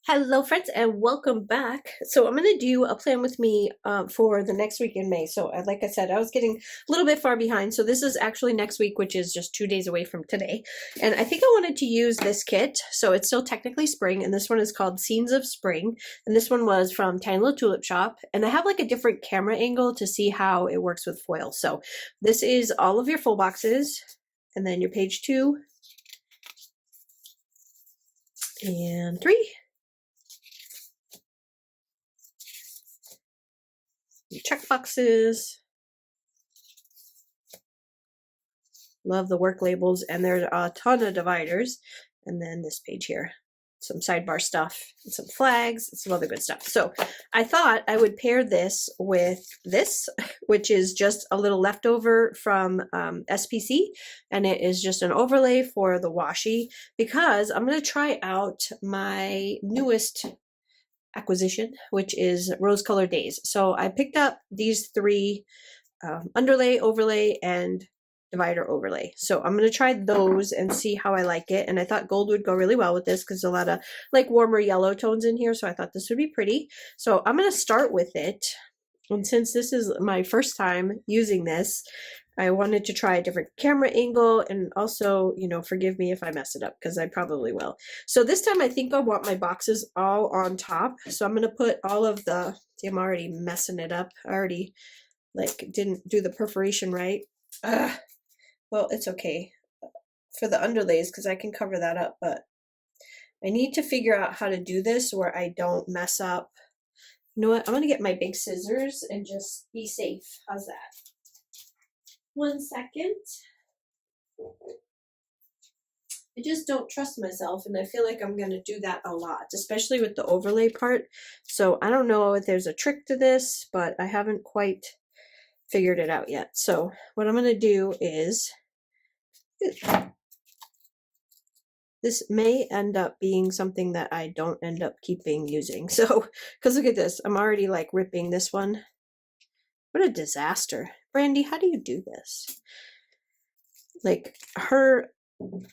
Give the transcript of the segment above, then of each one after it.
Hello friends and welcome back. So I'm going to do a plan with me for the next week in May. So like I said, I was getting a little bit far behind. So this is actually next week, which is just 2 days away from today. And I think I wanted to use this kit. So it's still technically spring. And this one is called Scenes of Spring. And this one was from Tiny Little Tulip shop. And I have like a different camera angle to see how it works with foil. So this is all of your full boxes. And then your page 2 and 3. Your check boxes. Love the work labels, and there's a ton of dividers. And then this page here, some sidebar stuff, and some flags, and some other good stuff. So I thought I would pair this with this, which is just a little leftover from SPC, and it is just an overlay for the washi, because I'm going to try out my newest acquisition, which is Rose Colored Days. So I picked up these three underlay, overlay, and divider overlay. So I'm going to try those and see how I like it. And I thought gold would go really well with this because a lot of like warmer yellow tones in here. So I thought this would be pretty. So I'm going to start with it. And since this is my first time using this, I wanted to try a different camera angle, and also, you know, forgive me if I mess it up because I probably will. So this time I think I want my boxes all on top. So I'm going to put all of the, see, I'm already messing it up. I already like didn't do the perforation right. Well, it's okay for the underlays because I can cover that up, but I need to figure out how to do this where I don't mess up. You know what? I'm going to get my big scissors and just be safe. How's that? 1 second. I just don't trust myself, and I feel like I'm going to do that a lot, especially with the overlay part. So I don't know if there's a trick to this, but I haven't quite figured it out yet. So what I'm going to do is, this may end up being something that I don't end up using. So, because look at this, I'm already like ripping this one. What a disaster. Brandy, how do you do this? Like, her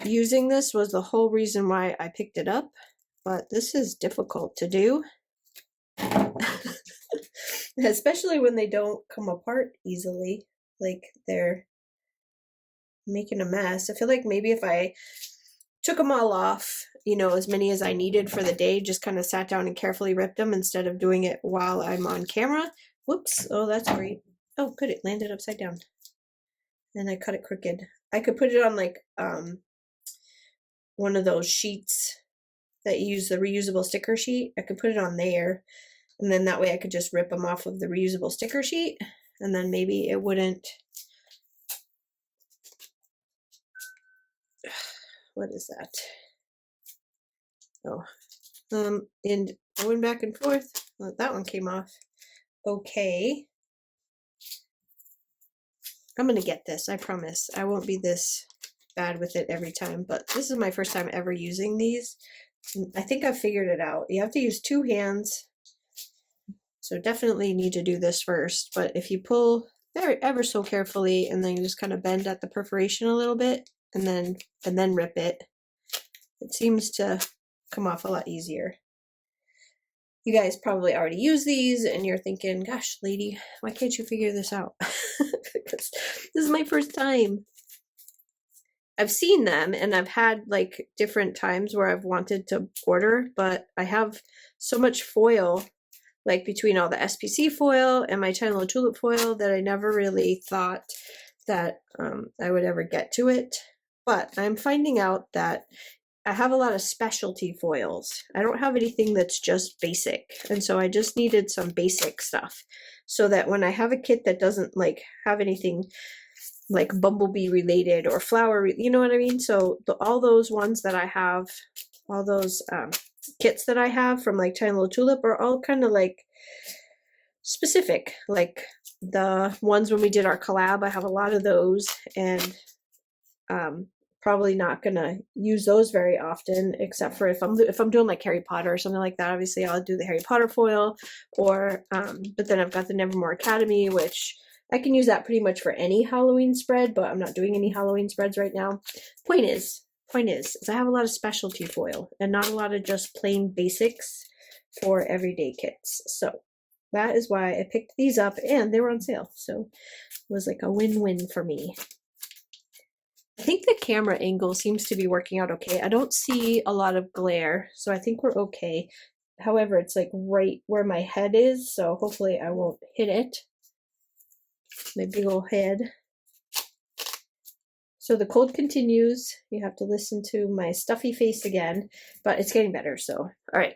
using this was the whole reason why I picked it up, but this is difficult to do. Especially when they don't come apart easily. Like, they're making a mess. I feel like maybe if I took them all off, you know, as many as I needed for the day, just kind of sat down and carefully ripped them instead of doing it while I'm on camera. Whoops. Oh, that's great. Oh, good. It landed upside down. And I cut it crooked. I could put it on like one of those sheets that use the reusable sticker sheet. I could put it on there, and then that way I could just rip them off of the reusable sticker sheet, and then maybe it wouldn't. What is that? Oh, and going back and forth. Well, that one came off. Okay. I'm gonna get this, I promise. I won't be this bad with it every time, but this is my first time ever using these. I think I've figured it out. You have to use 2 hands, so definitely need to do this first. But if you pull ever so carefully, and then you just kind of bend at the perforation a little bit, and then rip it, it seems to come off a lot easier. You guys probably already use these, and you're thinking, gosh, lady, why can't you figure this out? Because this is my first time. I've seen them, and I've had like different times where I've wanted to order, but I have so much foil, like between all the SPC foil and my Tiny Little Tulip foil, that I never really thought that I would ever get to it. But I'm finding out that I have a lot of specialty foils. I don't have anything that's just basic. And so I just needed some basic stuff so that when I have a kit that doesn't like have anything like bumblebee related or flower, you know what I mean? So all those ones that I have, all those kits that I have from like Tiny Little Tulip are all kind of like specific. Like the ones when we did our collab, I have a lot of those, and probably not gonna use those very often, except for if I'm doing like Harry Potter or something like that. Obviously I'll do the Harry Potter foil, or but then I've got the Nevermore Academy, which I can use that pretty much for any Halloween spread, but I'm not doing any Halloween spreads right now. Point is, point is I have a lot of specialty foil and not a lot of just plain basics for everyday kits. So that is why I picked these up, and they were on sale. So it was like a win-win for me. I think the camera angle seems to be working out okay. I don't see a lot of glare, so I think we're okay. However, it's like right where my head is, so hopefully I won't hit it. My big old head. So the cold continues. You have to listen to my stuffy face again, but it's getting better, so. All right,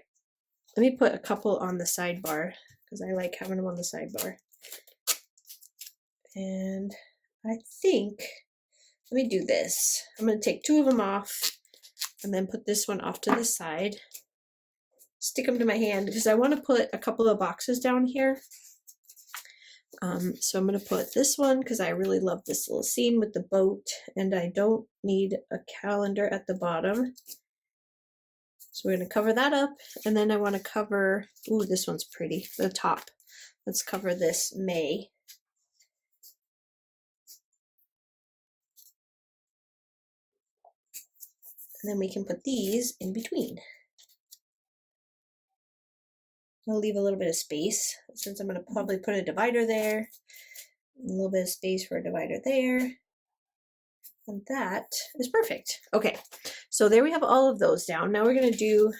let me put a couple on the sidebar, because I like having them on the sidebar. And I think, let me do this. I'm going to take 2 of them off and then put this one off to the side. Stick them to my hand because I want to put a couple of boxes down here. So I'm going to put this one because I really love this little scene with the boat, and I don't need a calendar at the bottom. So we're going to cover that up, and then I want to cover, ooh, this one's pretty, the top. Let's cover this May. And then we can put these in between. I'll leave a little bit of space since I'm going to probably put a divider there. A little bit of space for a divider there. And that is perfect. Okay, so there we have all of those down. Now we're going to do,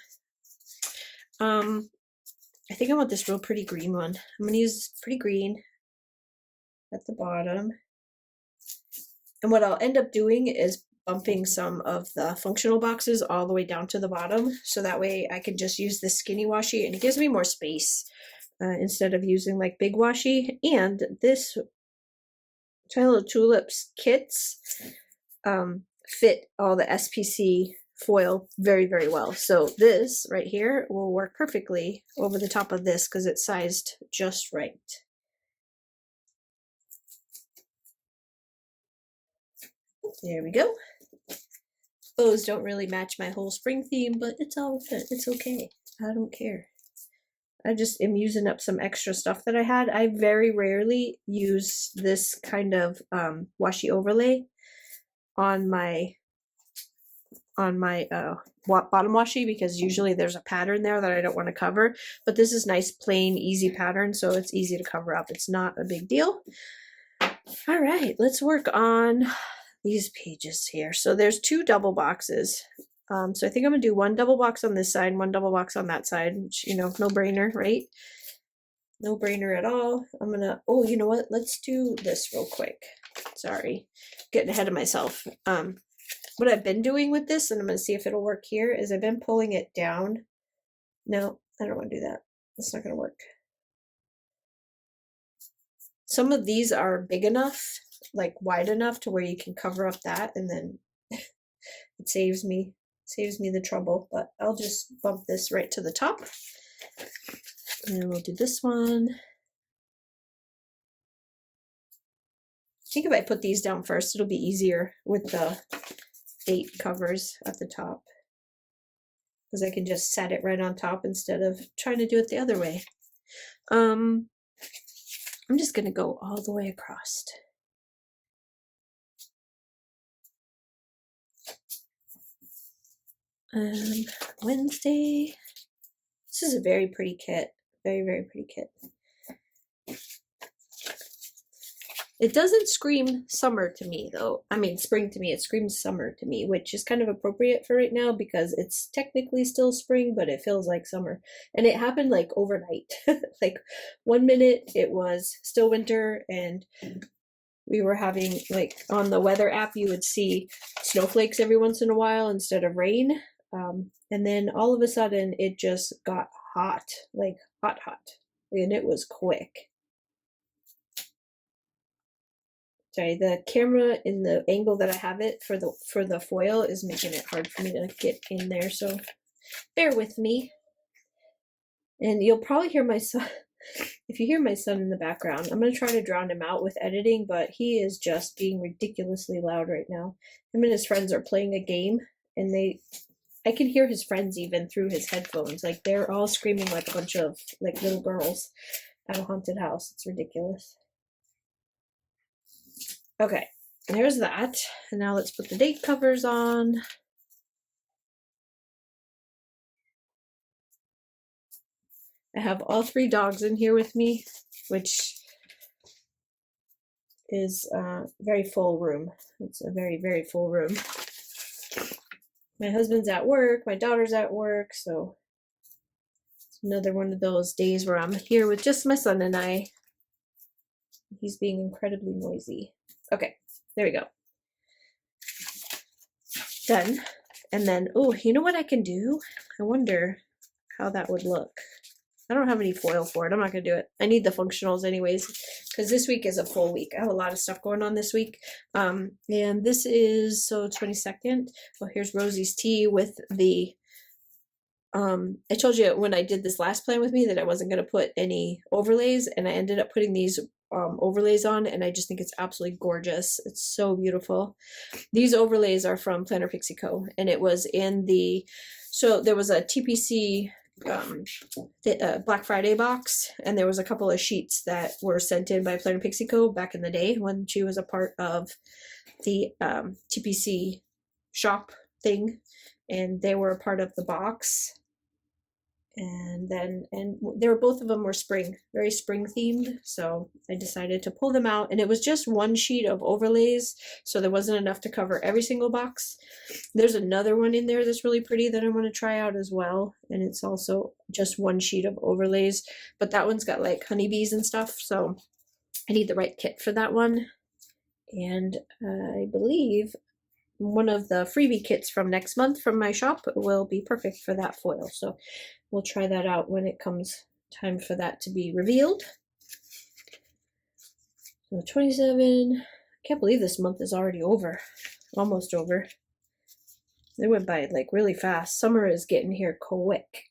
I think I want this real pretty green one. I'm going to use pretty green at the bottom. And what I'll end up doing is bumping some of the functional boxes all the way down to the bottom, so that way I can just use the skinny washi and it gives me more space instead of using like big washi. And this Tiny Little Tulips kits fit all the SPC foil very, very well. So this right here will work perfectly over the top of this because it's sized just right. There we go. Bows don't really match my whole spring theme, but it's all good. It's okay. I don't care. I just am using up some extra stuff that I had. I very rarely use this kind of washi overlay on my bottom washi because usually there's a pattern there that I don't want to cover. But this is nice, plain, easy pattern, so it's easy to cover up. It's not a big deal. All right, let's work on these pages here. So there's 2 double boxes. So I think I'm gonna do 1 double box on this side, 1 double box on that side, which, you know, no brainer, right? No brainer at all. I'm gonna, oh, you know what? Let's do this real quick. Sorry, getting ahead of myself. What I've been doing with this, and I'm gonna see if it'll work here, is I've been pulling it down. No, I don't want to do that. It's not gonna work. Some of these are big enough, like wide enough to where you can cover up that, and then it saves me the trouble. But I'll just bump this right to the top, and we'll do this one. I think if I put these down first, it'll be easier with the date covers at the top, because I can just set it right on top instead of trying to do it the other way. I'm just gonna go all the way across. Wednesday. This is a very pretty kit. Very, very pretty kit. It doesn't scream summer to me though. I mean spring to me. It screams summer to me, which is kind of appropriate for right now because it's technically still spring, but it feels like summer. And it happened like overnight. Like 1 minute it was still winter and we were having, like, on the weather app you would see snowflakes every once in a while instead of rain. And then all of a sudden it just got hot, like hot, and it was quick. Sorry, the camera in the angle that I have it for the foil is making it hard for me to get in there, so bear with me. And you'll probably hear my son, if you hear my son in the background, I'm going to try to drown him out with editing, but he is just being ridiculously loud right now. Him and his friends are playing a game, and I can hear his friends even through his headphones. Like, they're all screaming like a bunch of, like, little girls at a haunted house. It's ridiculous. Okay, there's that. And now let's put the date covers on. I have all 3 dogs in here with me, which is a very full room. It's a very, very full room. My husband's at work, my daughter's at work, so it's another one of those days where I'm here with just my son and I. He's being incredibly noisy. Okay, there we go. Done. And then, oh, you know what I can do? I wonder how that would look. I don't have any foil for it. I'm not going to do it. I need the functionals anyways, because this week is a full week. I have a lot of stuff going on this week. And this is, so 22nd. Well, here's Rosie's tea with the, I told you when I did this last plan with me that I wasn't going to put any overlays, and I ended up putting these overlays on, and I just think it's absolutely gorgeous. It's so beautiful. These overlays are from Planner Pixie Co, and it was in the, so there was a TPC Black Friday box, and there was a couple of sheets that were sent in by Planner Pixie Co back in the day when she was a part of the TPC shop thing, and they were a part of the box. And they were, both of them were spring, very spring themed, so I decided to pull them out, and it was just 1 sheet of overlays, so there wasn't enough to cover every single box. There's another one in there that's really pretty that I want to try out as well, and it's also just 1 sheet of overlays, but that one's got like honeybees and stuff, so I need the right kit for that one. And I believe one of the freebie kits from next month from my shop will be perfect for that foil, so we'll try that out when it comes time for that to be revealed. So 27, I can't believe this month is already over, almost over. It went by like really fast. Summer is getting here quick.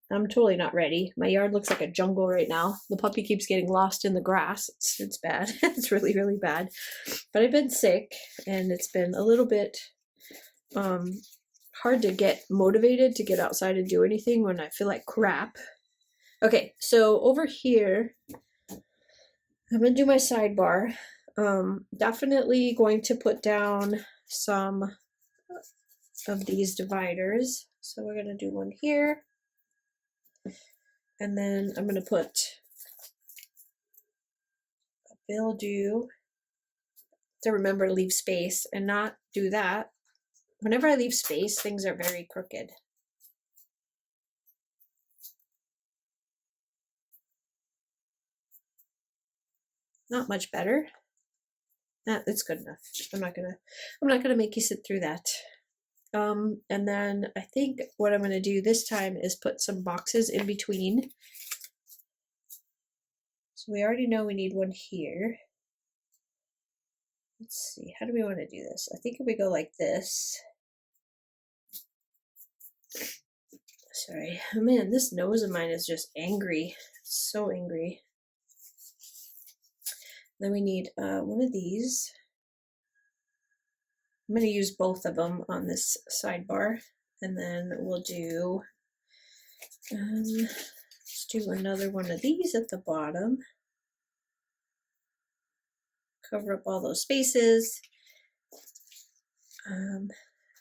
I'm totally not ready. My yard looks like a jungle right now. The puppy keeps getting lost in the grass. It's bad. It's really, really bad. But I've been sick, and it's been a little bit hard to get motivated to get outside and do anything when I feel like crap. Okay, so over here, I'm going to do my sidebar. Definitely going to put down some of these dividers. So we're going to do one here. And then I'm going to put a bill due to remember leave space and not do that. Whenever I leave space, things are very crooked. Not much better. It's good enough. I'm not gonna make you sit through that. And then I think what I'm gonna do this time is put some boxes in between. So we already know we need one here. Let's see, how do we want to do this? I think if we go like this. Sorry, oh man, this nose of mine is just angry. It's so angry. Then we need one of these. I'm going to use both of them on this sidebar, and then we'll do, let's do another one of these at the bottom. Cover up all those spaces.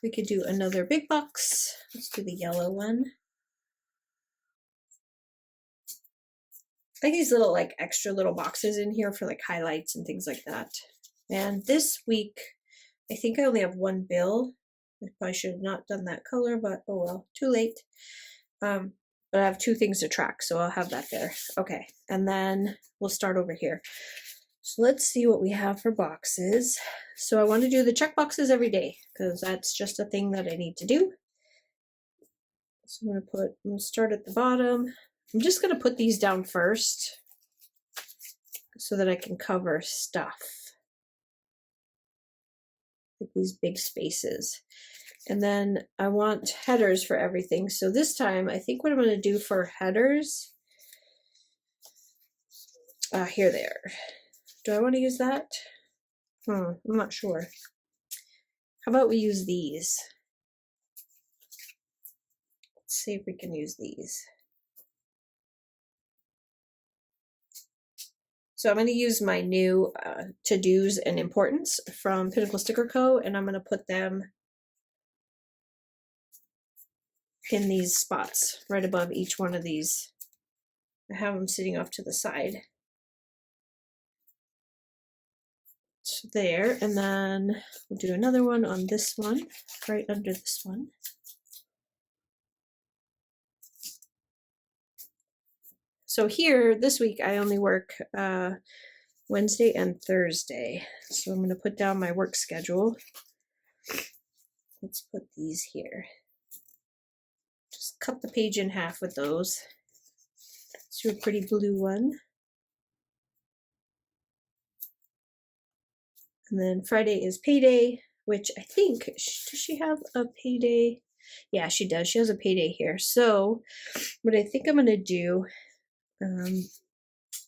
We could do another big box. Let's do the yellow one. I like these little like extra little boxes in here for like highlights and things like that. And this week, I think I only have 1 bill. I probably should have not done that color, but oh well, too late. But I have 2 things to track, so I'll have that there. Okay, and then we'll start over here. So let's see what we have for boxes. So I want to do the check boxes every day because that's just a thing that I need to do. So I'm going to start at the bottom. I'm just going to put these down first so that I can cover stuff. Like these big spaces. And then I want headers for everything. So this time, I think what I'm going to do for headers, here they are. Do I want to use that? I'm not sure. How about we use these? Let's see if we can use these. So I'm going to use my new to-dos and importance from Pinnacle Sticker Co. And I'm going to put them in these spots right above each one of these I have them sitting off to the side. So there, and then we'll do another one on this one, right under this one. So here, this week, I only work Wednesday and Thursday. So I'm going to put down my work schedule. Let's put these here. Just cut the page in half with those. Let's do a pretty blue one. And then Friday is payday, which I think, does she have a payday? Yeah, she does. She has a payday here. So what I think I'm going to do,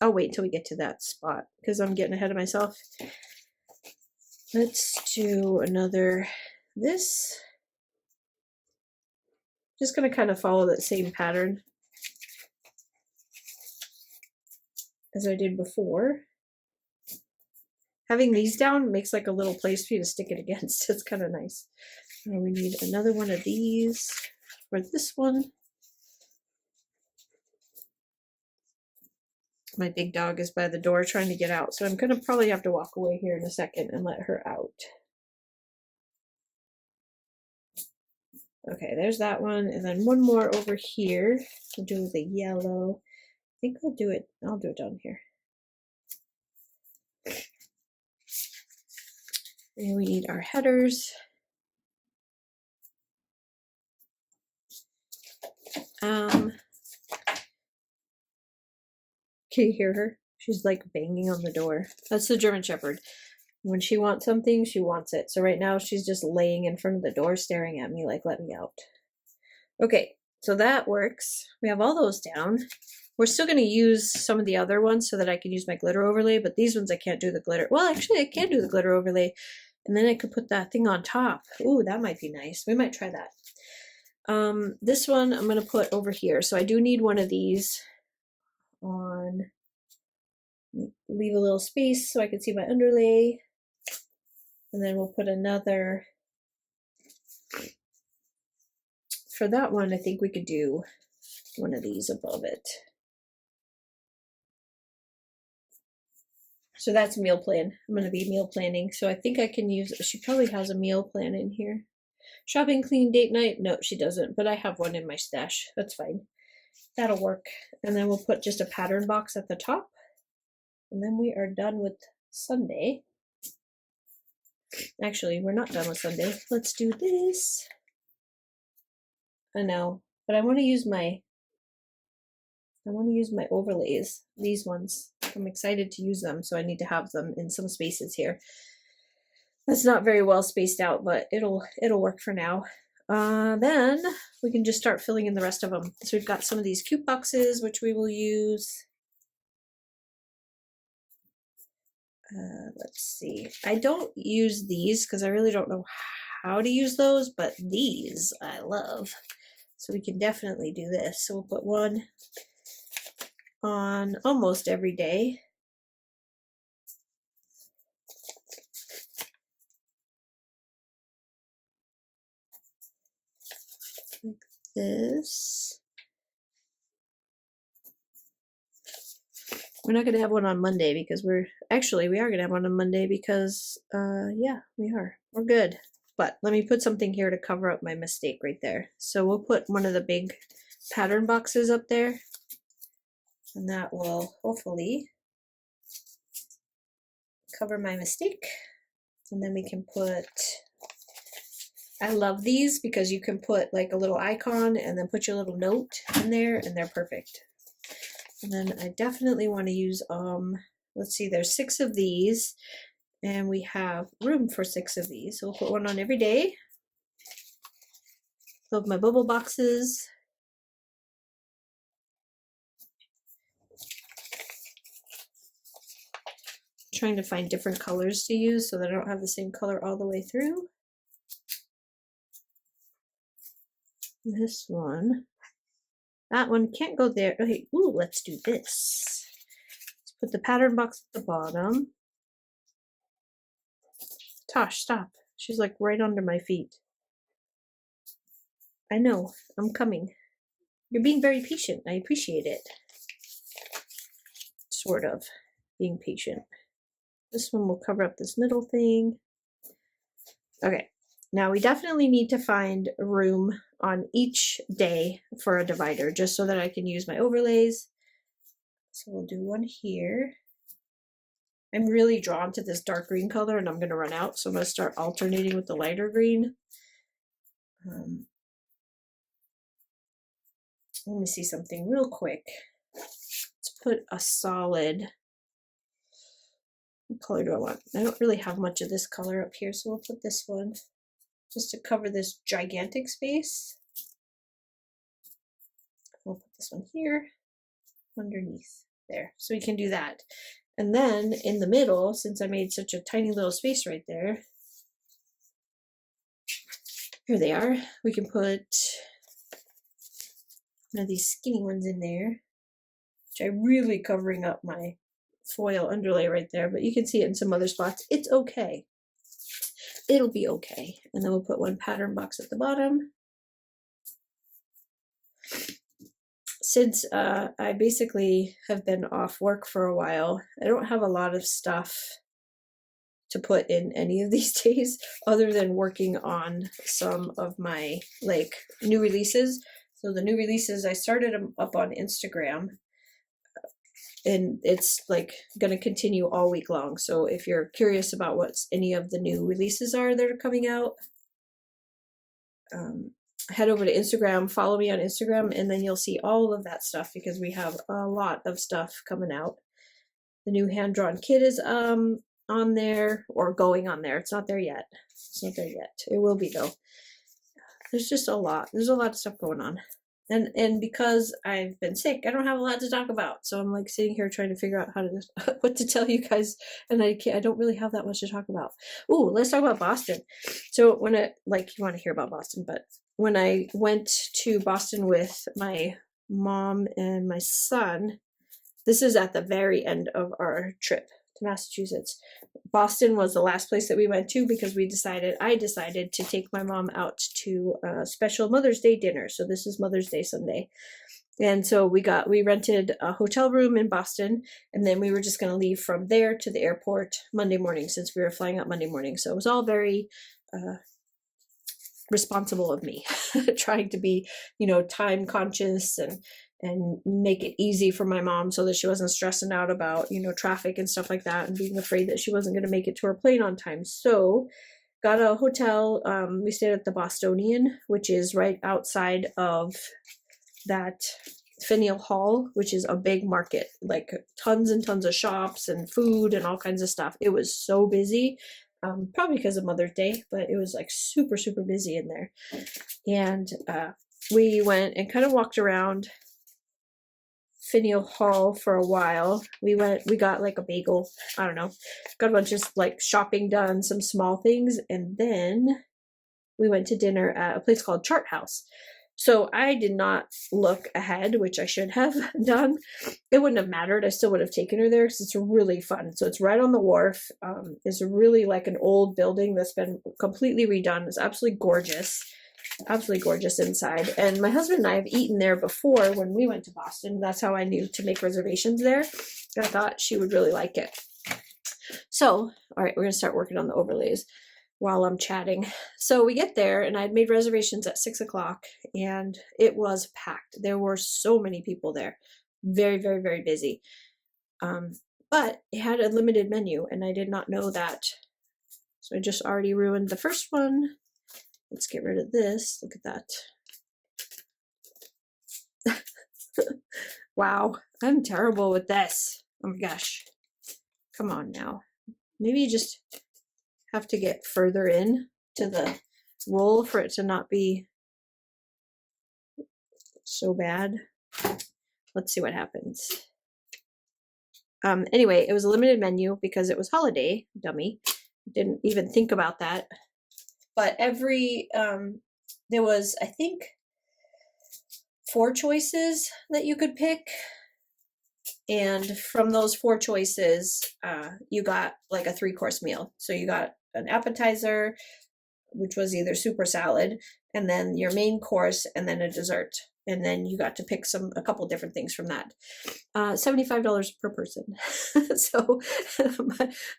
I'll wait till we get to that spot because I'm getting ahead of myself. Let's do another, this. Just going to kind of follow that same pattern as I did before. Having these down makes like a little place for you to stick it against. It's kind of nice. And we need another one of these for this one. My big dog is by the door trying to get out, so I'm going to probably have to walk away here in a second and let her out. Okay, there's that one, and then one more over here. We'll do with a yellow. I think I'll do it down here. And we need our headers. Can you hear her? She's like banging on the door. That's the German Shepherd. When she wants something, she wants it. So right now she's just laying in front of the door staring at me like, let me out. Okay, so that works. We have all those down. We're still going to use some of the other ones so that I can use my glitter overlay, but these ones I can't do the glitter. Well, actually I can do the glitter overlay, and then I could put that thing on top. Ooh, that might be nice. We might try that. This one I'm going to put over here. So I do need one of these on, leave a little space so I can see my underlay. And then we'll put another, for that one, I think we could do one of these above it. So that's meal plan. I'm going to be meal planning. So I think I can use, she probably has a meal plan in here. Shopping, clean, date night. No, she doesn't, but I have one in my stash. That's fine. That'll work. And then we'll put just a pattern box at the top. And then we are done with Sunday. Actually, we're not done with Sunday. Let's do this. I know, but I want to use my overlays, these ones. I'm excited to use them, so I need to have them in some spaces here. That's not very well spaced out, but it'll work for now. Then we can just start filling in the rest of them. So we've got some of these cute boxes, which we will use. Let's see. I don't use these because I really don't know how to use those, but these I love. So we can definitely do this. So we'll put one on almost every day. Like this. We're not going to have one on Monday because we are going to have one on Monday because, yeah, we are. We're good. But let me put something here to cover up my mistake right there. So we'll put one of the big pattern boxes up there. And that will hopefully cover my mistake. And then we can put, I love these because you can put like a little icon and then put your little note in there and they're perfect. And then I definitely want to use, let's see, there's 6 of these and we have room for 6 of these. So we'll put one on every day. Fill up my bubble boxes. Trying to find different colors to use so that I don't have the same color all the way through. This one. That one can't go there. Okay, ooh, let's do this. Let's put the pattern box at the bottom. Tosh, stop. She's like right under my feet. I know, I'm coming. You're being very patient. I appreciate it. sort of being patient. This one will cover up this middle thing. Okay, now we definitely need to find room on each day for a divider just so that I can use my overlays. So we'll do one here. I'm really drawn to this dark green color and I'm going to run out, so I'm going to start alternating with the lighter green. Let me see something real quick. Let's put a solid, what color do I want? I don't really have much of this color up here, so we'll put this one just to cover this gigantic space. We'll put this one here underneath there, so we can do that. And then in the middle, since I made such a tiny little space right there, here they are, we can put one of these skinny ones in there, which I'm really covering up my foil underlay right there, but you can see it in some other spots. It's okay. It'll be okay. And then we'll put one pattern box at the bottom. Since I basically have been off work for a while, I don't have a lot of stuff to put in any of these days other than working on some of my like new releases. So the new releases, I started them up on Instagram and it's like going to continue all week long. So if you're curious about what any of the new releases are that are coming out, head over to Instagram, follow me on Instagram, and then you'll see all of that stuff because we have a lot of stuff coming out. The new hand-drawn kit is on there, or going on there. It's not there yet. It's not there yet. It will be though. There's just a lot. There's a lot of stuff going on. And because I've been sick, I don't have a lot to talk about. So I'm like sitting here trying to figure out how to what to tell you guys, and I don't really have that much to talk about. Ooh, let's talk about Boston. So when you want to hear about Boston, but when I went to Boston with my mom and my son, this is at the very end of our trip to Massachusetts. Boston was the last place that we went to because I decided to take my mom out to a special Mother's Day dinner. So this is Mother's Day Sunday. And so we rented a hotel room in Boston, and then we were just going to leave from there to the airport Monday morning since we were flying out Monday morning. So it was all very responsible of me trying to be, time conscious and make it easy for my mom so that she wasn't stressing out about, traffic and stuff like that and being afraid that she wasn't going to make it to her plane on time. So got a hotel. We stayed at the Bostonian, which is right outside of that Faneuil Hall, which is a big market, like tons and tons of shops and food and all kinds of stuff. It was so busy. Probably because of Mother's Day, but it was like super, super busy in there. And we went and kind of walked around Faneuil Hall for a while. We got like a bagel, I don't know, got a bunch of like shopping done, some small things, and then we went to dinner at a place called Chart House. So I did not look ahead, which I should have done. It wouldn't have mattered. I still would have taken her there because it's really fun. So it's right on the wharf. It's really like an old building that's been completely redone. It's absolutely gorgeous inside. And my husband and I have eaten there before when we went to Boston. That's how I knew to make reservations there. I thought she would really like it. So, all right, we're going to start working on the overlays while I'm chatting. So we get there, and I'd made reservations at 6 o'clock, and it was packed. There were so many people there. Very, very, very busy. But it had a limited menu, and I did not know that. So I just already ruined the first one. Let's get rid of this. Look at that. Wow, I'm terrible with this. Oh my gosh. Come on now. Maybe you just have to get further in to the roll for it to not be so bad. Let's see what happens. Anyway, it was a limited menu because it was holiday, dummy. Didn't even think about that. But there was, I think, 4 choices that you could pick. And from those 4 choices, you got like a 3-course meal. So you got an appetizer, which was either soup or salad, and then your main course, and then a dessert. and then you got to pick a couple different things from that. $75 per person. So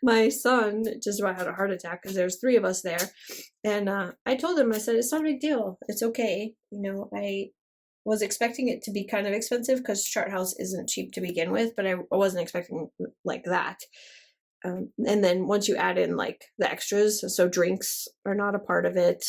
my son just about had a heart attack because there's 3 of us there. And I told him, I said, it's not a big deal. It's okay. You know, I was expecting it to be kind of expensive because Chart House isn't cheap to begin with, but I wasn't expecting like that. And then once you add in like the extras, so drinks are not a part of it.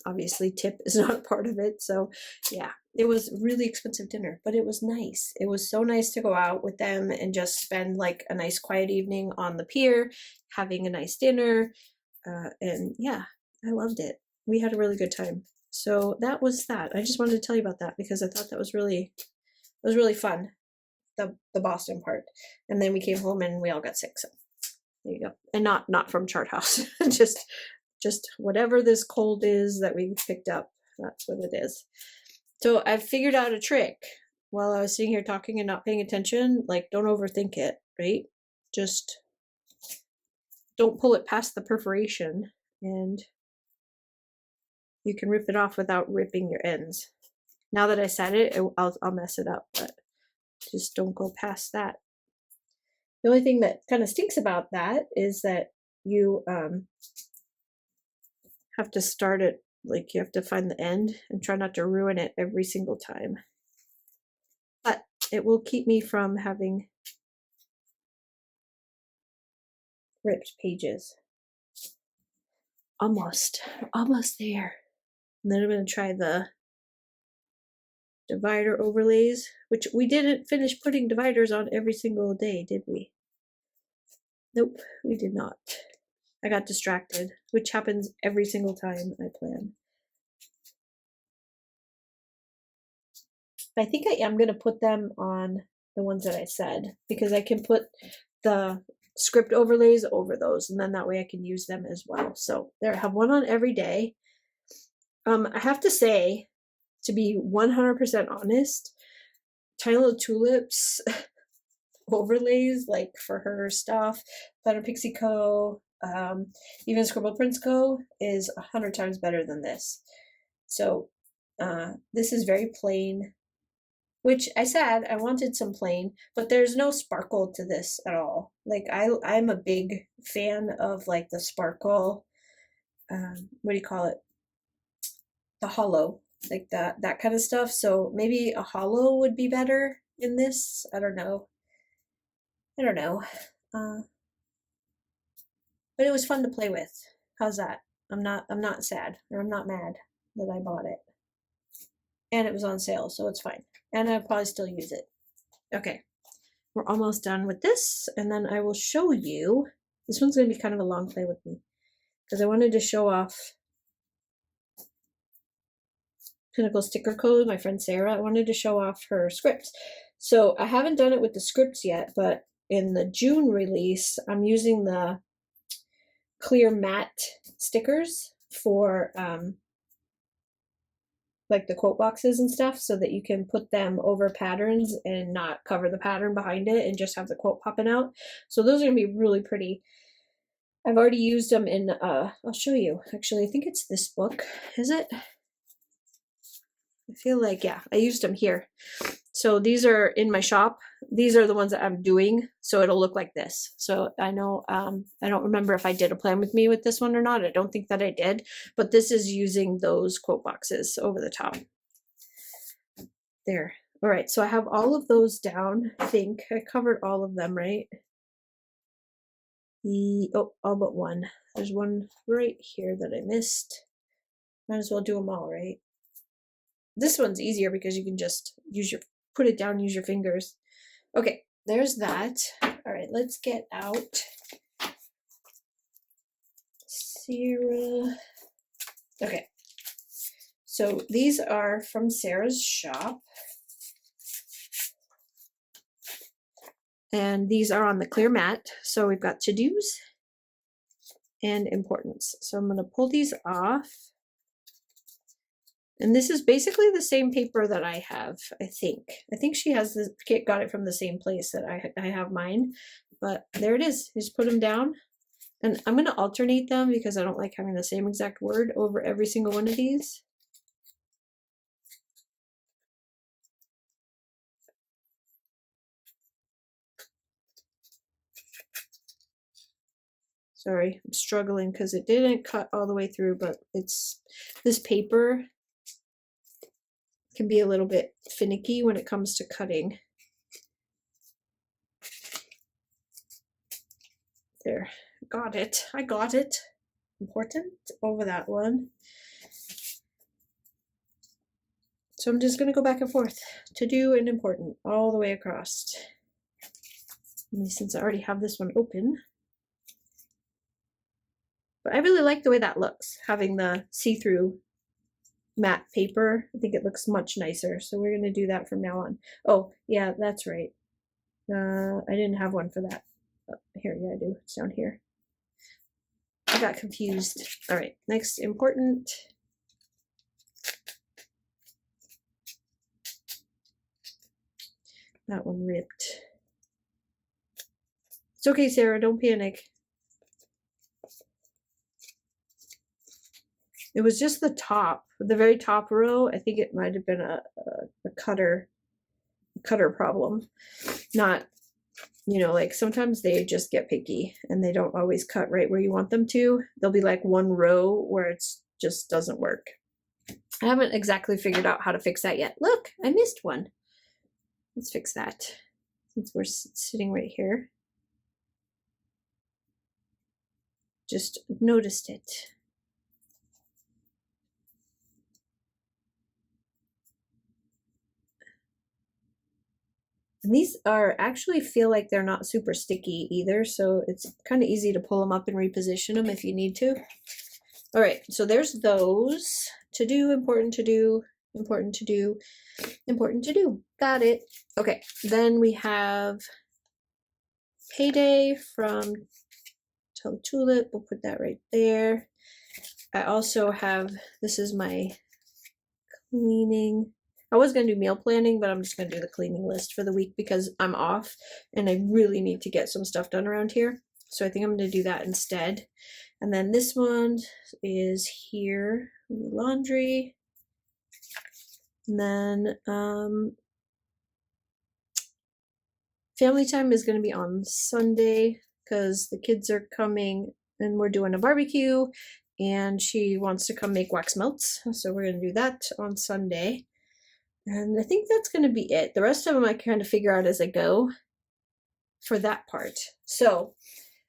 Obviously tip is not a part of it. So yeah, it was really expensive dinner, but it was nice. It was so nice to go out with them and just spend like a nice quiet evening on the pier, having a nice dinner. And yeah, I loved it. We had a really good time. So that was that. I just wanted to tell you about that because I thought that was really fun. The Boston part. And then we came home and we all got sick. So there you go. And not from Chart House. just whatever this cold is that we picked up. That's what it is. So I figured out a trick while I was sitting here talking and not paying attention. Like, don't overthink it, right? Just don't pull it past the perforation and you can rip it off without ripping your ends. Now that I said it, I'll mess it up, but just don't go past that. The only thing that kind of stinks about that is that you have to start it, like you have to find the end and try not to ruin it every single time. But it will keep me from having ripped pages. Almost there. And then I'm going to try the divider overlays, which we didn't finish putting dividers on every single day, did we? Nope, we did not. I got distracted, which happens every single time I plan. I think I am going to put them on the ones that I said, because I can put the script overlays over those, and then that way I can use them as well. So there, I have one on every day. I have to say, to be 100% honest, Tiny Little Tulips overlays, like for her stuff, Planner Pixie Co., even Scribble Prints Co. is 100 times better than this. So this is very plain, which I said I wanted some plain, but there's no sparkle to this at all. Like I'm a big fan of like the sparkle, what do you call it? The hollow, like that kind of stuff. So maybe a hollow would be better in this. I don't know. But it was fun to play with. How's that? I'm not sad, or I'm not mad that I bought it. And it was on sale, so it's fine. And I'll probably still use it. Okay, we're almost done with this, and then I will show you. This one's going to be kind of a long play with me, because I wanted to show off Pinnacle Sticker Code, my friend Sarah. I wanted to show off her scripts. So I haven't done it with the scripts yet, but in the June release, I'm using the clear matte stickers for like the quote boxes and stuff, so that you can put them over patterns and not cover the pattern behind it and just have the quote popping out. So those are gonna be really pretty. I've already used them in I'll show you. Actually, I think it's this book. Is it? I feel like, yeah, I used them here. So these are in my shop. These are the ones that I'm doing, so it'll look like this. So I know, I don't remember if I did a plan with me with this one or not. I don't think that I did, but this is using those quote boxes over the top. There. All right, so I have all of those down. I think I covered all of them, right? Oh, all but one. There's one right here that I missed. Might as well do them all, right? This one's easier because you can just put it down, use your fingers. Okay, there's that. All right, let's get out Sarah. Okay, so these are from Sarah's shop. And these are on the clear mat. So we've got to-dos and importance. So I'm going to pull these off. And this is basically the same paper that I have, I think. I think she has this, got it from the same place that I have mine. But there it is. Just put them down. And I'm going to alternate them because I don't like having the same exact word over every single one of these. Sorry, I'm struggling because it didn't cut all the way through, but this paper can be a little bit finicky when it comes to cutting. There, got it. I got it. Important over that one. So I'm just going to go back and forth. To do and important all the way across. Since I already have this one open. But I really like the way that looks, having the see-through matte paper. I think it looks much nicer. So we're going to do that from now on. Oh, yeah, that's right. I didn't have one for that. Oh, here, yeah, I do. It's down here. I got confused. All right, next important. That one ripped. It's okay, Sarah, don't panic. It was just the top, the very top row. I think it might have been a cutter problem. Not, you know, like sometimes they just get picky and they don't always cut right where you want them to. There'll be like one row where it's just doesn't work. I haven't exactly figured out how to fix that yet. Look, I missed one. Let's fix that since we're sitting right here. Just noticed it. And these are actually feel like they're not super sticky either, so it's kind of easy to pull them up and reposition them if you need to. All right, so there's those. To do, important to do, important to do, important to do. Got it. Okay, then we have Payday from Tiny Little Tulip. We'll put that right there. I also have, this is my cleaning. I was going to do meal planning, but I'm just going to do the cleaning list for the week because I'm off and I really need to get some stuff done around here. So I think I'm going to do that instead. And then this one is here, laundry. And then family time is going to be on Sunday because the kids are coming and we're doing a barbecue and she wants to come make wax melts. So we're going to do that on Sunday. And I think that's going to be it. The rest of them I kind of figure out as I go for that part. So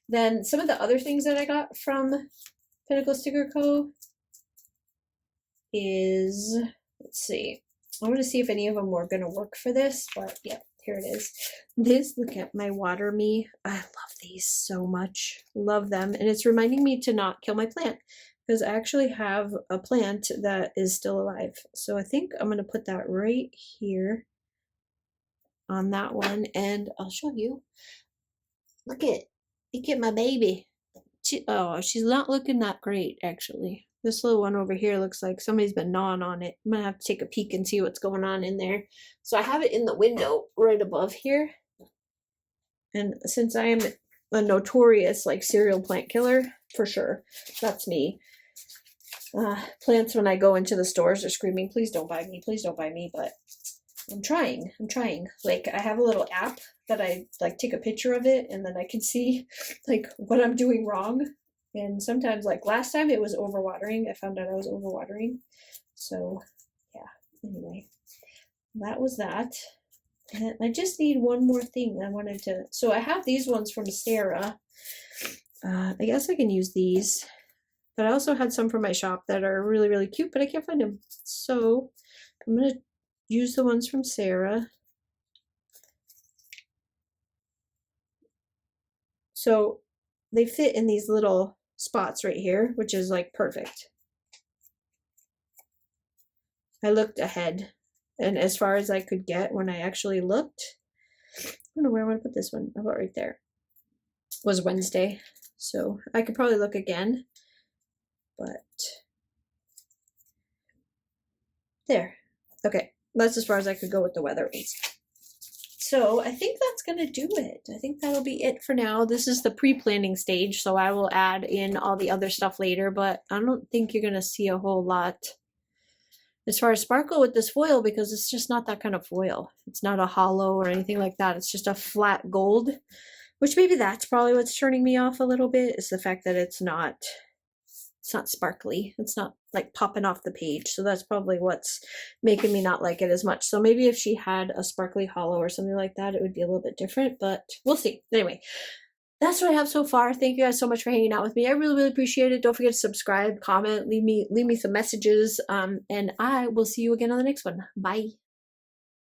then some of the other things that I got from Pinnacle Sticker Co. is, let's see. I want to see if any of them were going to work for this, but yeah, here it is. This, look at my Water Me. I love these so much. Love them. And it's reminding me to not kill my plant because I actually have a plant that is still alive. So I think I'm going to put that right here on that one. And I'll show you. Look at my baby. She's not looking that great, actually. This little one over here looks like somebody's been gnawing on it. I'm going to have to take a peek and see what's going on in there. So I have it in the window right above here. And since I am a notorious like serial plant killer, for sure, that's me. Plants, when I go into the stores, are screaming, please don't buy me, please don't buy me. But I'm trying. Like I have a little app that I like take a picture of it and then I can see like what I'm doing wrong. And sometimes, like last time, it was overwatering. I found out I was overwatering. So yeah, anyway, that was that. And I just need one more thing I wanted to, so I have these ones from Sarah. I guess I can use these, but I also had some from my shop that are really, really cute, but I can't find them. So I'm going to use the ones from Sarah. So they fit in these little spots right here, which is like perfect. I looked ahead, and as far as I could get when I actually looked, I don't know where I want to put this one. How about right there? Was Wednesday, so I could probably look again, but there. Okay, that's as far as I could go with the weather ones. So I think that's going to do it. I think that'll be it for now. This is the pre-planning stage, so I will add in all the other stuff later, but I don't think you're going to see a whole lot as far as sparkle with this foil because it's just not that kind of foil. It's not a hollow or anything like that. It's just a flat gold. which maybe that's probably what's turning me off a little bit, is the fact that it's not sparkly. It's not like popping off the page. So that's probably what's making me not like it as much. So maybe if she had a sparkly hollow or something like that, it would be a little bit different, but we'll see. Anyway, that's what I have so far. Thank you guys so much for hanging out with me. I really, really appreciate it. Don't forget to subscribe, comment, leave me some messages, and I will see you again on the next one. Bye.